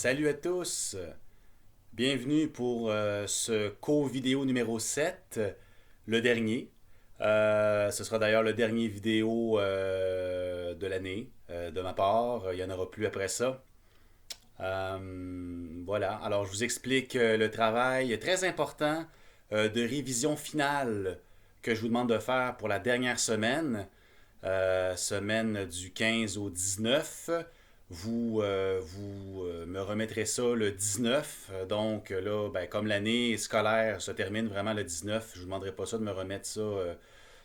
Salut à tous, bienvenue pour ce co-vidéo numéro 7, le dernier. Ce sera d'ailleurs le dernier vidéo de l'année de ma part, il n'y en aura plus après ça. Voilà, alors je vous explique le travail très important de révision finale que je vous demande de faire pour la dernière semaine, semaine du 15 au 19. Vous me remettrez ça le 19. Donc là, ben, comme l'année scolaire se termine vraiment le 19, je ne vous demanderai pas ça de me remettre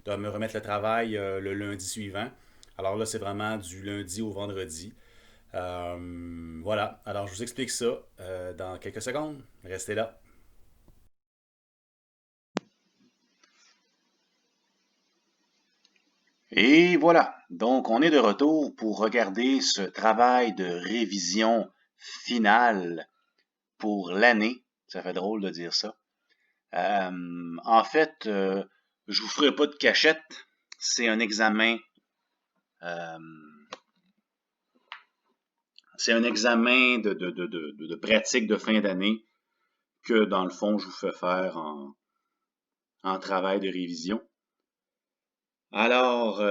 de me remettre le travail le lundi suivant. Alors là, c'est vraiment du lundi au vendredi. Voilà, alors je vous explique ça dans quelques secondes. Restez là. Et voilà, donc on est de retour pour regarder ce travail de révision finale pour l'année. Ça fait drôle de dire ça. En fait, je vous ferai pas de cachette. C'est un examen, euh, c'est un examen de pratique de fin d'année que dans le fond je vous fais faire en travail de révision. Alors,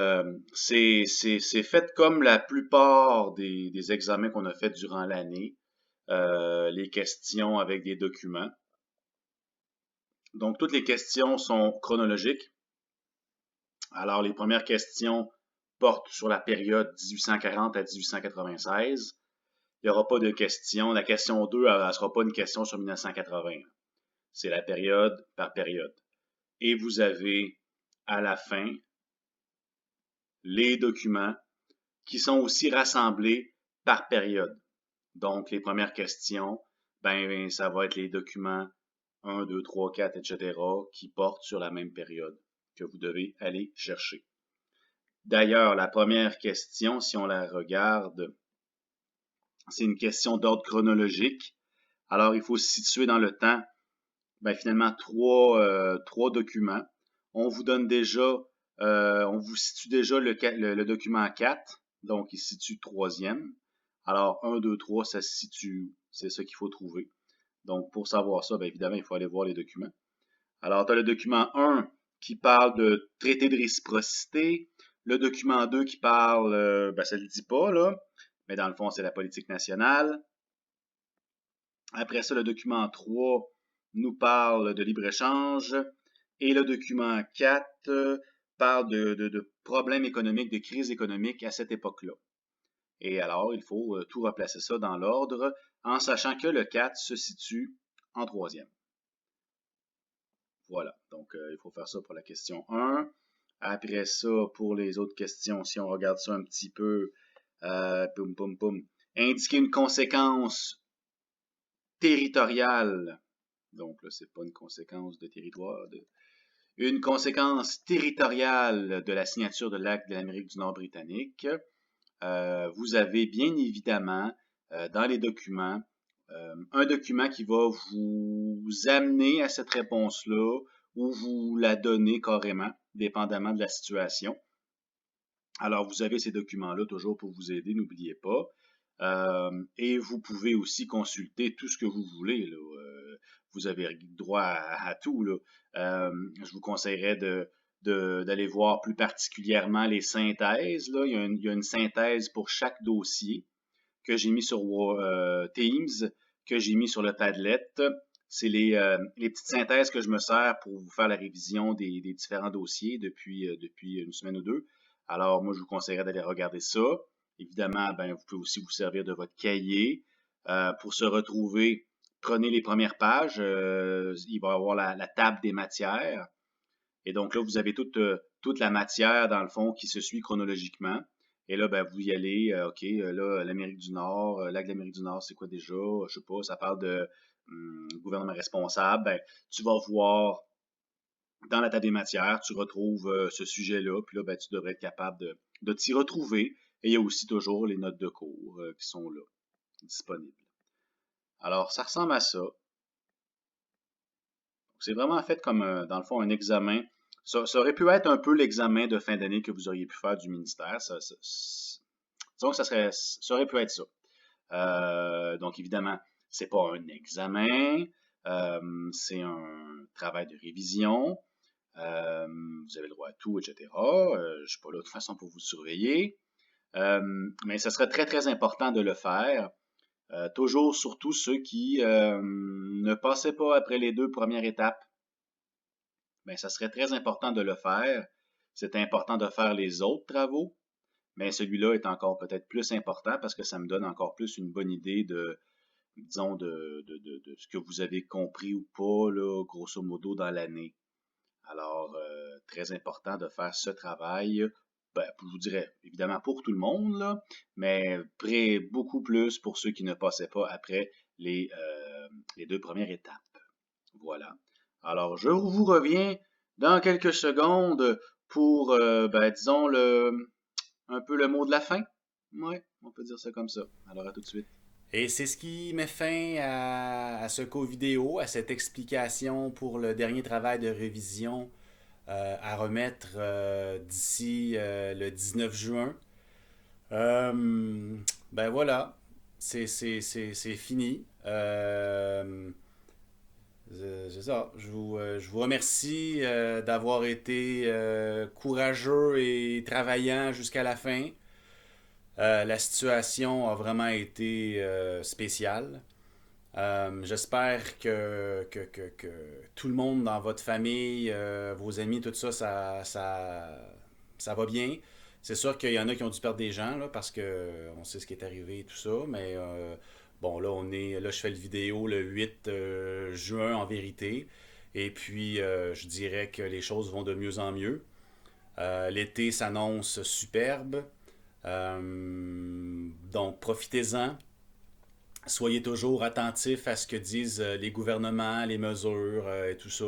c'est fait comme la plupart des examens qu'on a fait durant l'année, les questions avec des documents. Donc, toutes les questions sont chronologiques. Alors, les premières questions portent sur la période 1840 à 1896. Il n'y aura pas de question. La question 2, elle ne sera pas une question sur 1980. C'est la période par période. Et vous avez à la fin les documents qui sont aussi rassemblés par période. Donc, les premières questions, ben, ça va être les documents 1, 2, 3, 4, etc., qui portent sur la même période que vous devez aller chercher. D'ailleurs, la première question, si on la regarde, c'est une question d'ordre chronologique. Alors, il faut se situer dans le temps, ben, finalement, trois documents. On vous donne déjà, on vous situe déjà le document 4, donc il se situe troisième. Alors, 1, 2, 3, ça se situe où? C'est ça qu'il faut trouver. Donc, pour savoir ça, bien évidemment, il faut aller voir les documents. Alors, tu as le document 1 qui parle de traité de réciprocité. Le document 2 qui parle, ben, ça ne le dit pas, là, mais dans le fond, c'est la politique nationale. Après ça, le document 3 nous parle de libre-échange. Et le document 4 parle de problèmes économiques, de crise économique à cette époque-là. Et alors, il faut tout replacer ça dans l'ordre en sachant que le 4 se situe en troisième. Voilà, donc il faut faire ça pour la question 1. Après ça, pour les autres questions, si on regarde ça un petit peu, poum, poum, poum, indiquer une conséquence territoriale. Donc là, c'est pas une conséquence de territoire, une conséquence territoriale de la signature de l'acte de l'Amérique du Nord britannique. Vous avez bien évidemment dans les documents un document qui va vous amener à cette réponse-là ou vous la donner carrément, dépendamment de la situation. Alors, vous avez ces documents-là toujours pour vous aider, n'oubliez pas. Et vous pouvez aussi consulter tout ce que vous voulez, là. Vous avez droit à tout, là. Je vous conseillerais d'aller voir plus particulièrement les synthèses, là. Il y a une synthèse pour chaque dossier que j'ai mis sur Teams, que j'ai mis sur le Padlet. C'est les petites synthèses que je me sers pour vous faire la révision des différents dossiers depuis une semaine ou deux. Alors, moi, je vous conseillerais d'aller regarder ça. Évidemment, ben, vous pouvez aussi vous servir de votre cahier. Pour se retrouver, prenez les premières pages. Il va y avoir la table des matières. Et donc là, vous avez toute la matière, dans le fond, qui se suit chronologiquement. Et là, ben, vous y allez, OK, là, l'Amérique du Nord, l'acte de l'Amérique du Nord, c'est quoi déjà? Je sais pas, ça parle de gouvernement responsable. Ben, tu vas voir dans la table des matières, tu retrouves ce sujet-là, puis là, ben, tu devrais être capable de t'y retrouver. Et il y a aussi toujours les notes de cours qui sont là, disponibles. Alors, ça ressemble à ça. C'est vraiment fait comme, dans le fond, un examen. Ça aurait pu être un peu l'examen de fin d'année que vous auriez pu faire du ministère. Disons que ça aurait pu être ça. Donc, évidemment, c'est pas un examen, c'est un travail de révision. Vous avez le droit à tout, etc. Je suis pas là de toute façon pour vous surveiller. Mais ce serait très, très important de le faire. Toujours, surtout ceux qui ne passaient pas après les 2 premières étapes. Mais ça serait très important de le faire. C'est important de faire les autres travaux, mais celui-là est encore peut-être plus important parce que ça me donne encore plus une bonne idée de, disons, de ce que vous avez compris ou pas, là, grosso modo, dans l'année. Alors, très important de faire ce travail. Ben, je vous dirais, évidemment, pour tout le monde, là, mais beaucoup plus pour ceux qui ne passaient pas après les 2 premières étapes. Voilà. Alors, je vous reviens dans quelques secondes pour, disons, un peu le mot de la fin. Ouais, on peut dire ça comme ça. Alors, à tout de suite. Et c'est ce qui met fin à ce co-vidéo, à cette explication pour le dernier travail de révision à remettre d'ici le 19 juin. Ben voilà, c'est fini. C'est ça. Je vous remercie d'avoir été courageux et travaillant jusqu'à la fin. La situation a vraiment été spéciale. J'espère que tout le monde dans votre famille, vos amis, tout ça, ça va bien. C'est sûr qu'il y en a qui ont dû perdre des gens là, parce que on sait ce qui est arrivé et tout ça, mais bon là là je fais le vidéo le 8 juin en vérité. Et puis je dirais que les choses vont de mieux en mieux. L'été s'annonce superbe. Donc profitez-en. Soyez toujours attentifs à ce que disent les gouvernements, les mesures et tout ça.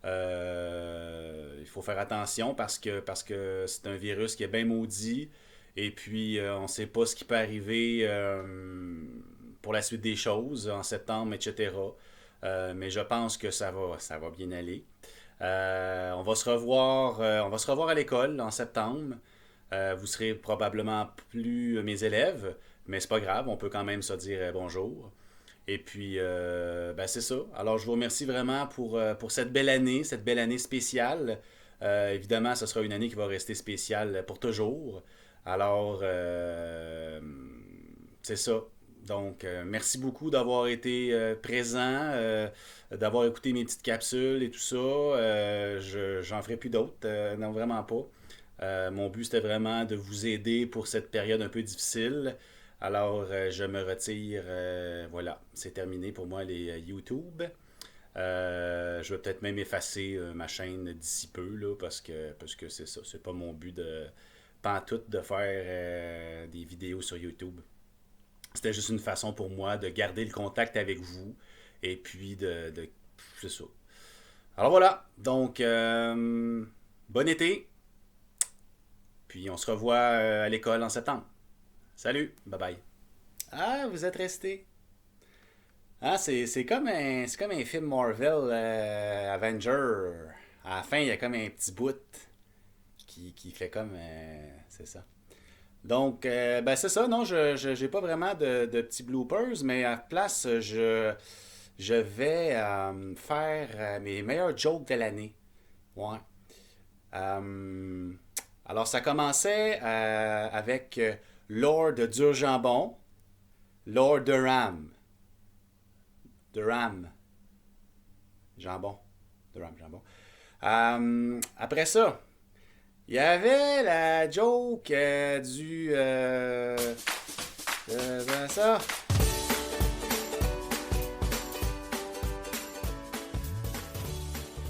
Il faut faire attention parce que c'est un virus qui est bien maudit. Et puis, on ne sait pas ce qui peut arriver pour la suite des choses en septembre, etc. Mais je pense que ça va bien aller. On va se revoir à l'école en septembre. Vous serez probablement plus mes élèves, mais c'est pas grave, on peut quand même se dire bonjour. Et puis, c'est ça. Alors, je vous remercie vraiment pour cette belle année spéciale. Évidemment, ce sera une année qui va rester spéciale pour toujours. Alors, c'est ça. Donc, merci beaucoup d'avoir été présent, d'avoir écouté mes petites capsules et tout ça. J'en ferai plus d'autres, non, vraiment pas. Mon but, c'était vraiment de vous aider pour cette période un peu difficile. Alors, je me retire. Voilà, c'est terminé pour moi les YouTube. Je vais peut-être même effacer ma chaîne d'ici peu, là, parce que c'est ça. C'est pas mon but de pantoute de faire des vidéos sur YouTube. C'était juste une façon pour moi de garder le contact avec vous. Et puis c'est ça. Alors voilà. Donc, bon été. Puis on se revoit à l'école en septembre. Salut, bye bye. Ah, vous êtes resté. Ah, c'est comme un film Marvel Avenger. À la fin, il y a comme un petit bout qui fait comme c'est ça. Donc, c'est ça. Non, j'ai pas vraiment de petits bloopers, mais à la place, je vais faire mes meilleurs jokes de l'année. Ouais. Euh, alors, ça commençait avec Lord Durjambon, Lord Durham. Durham. Jambon. Durham, jambon. Après ça, il y avait la joke du... ça.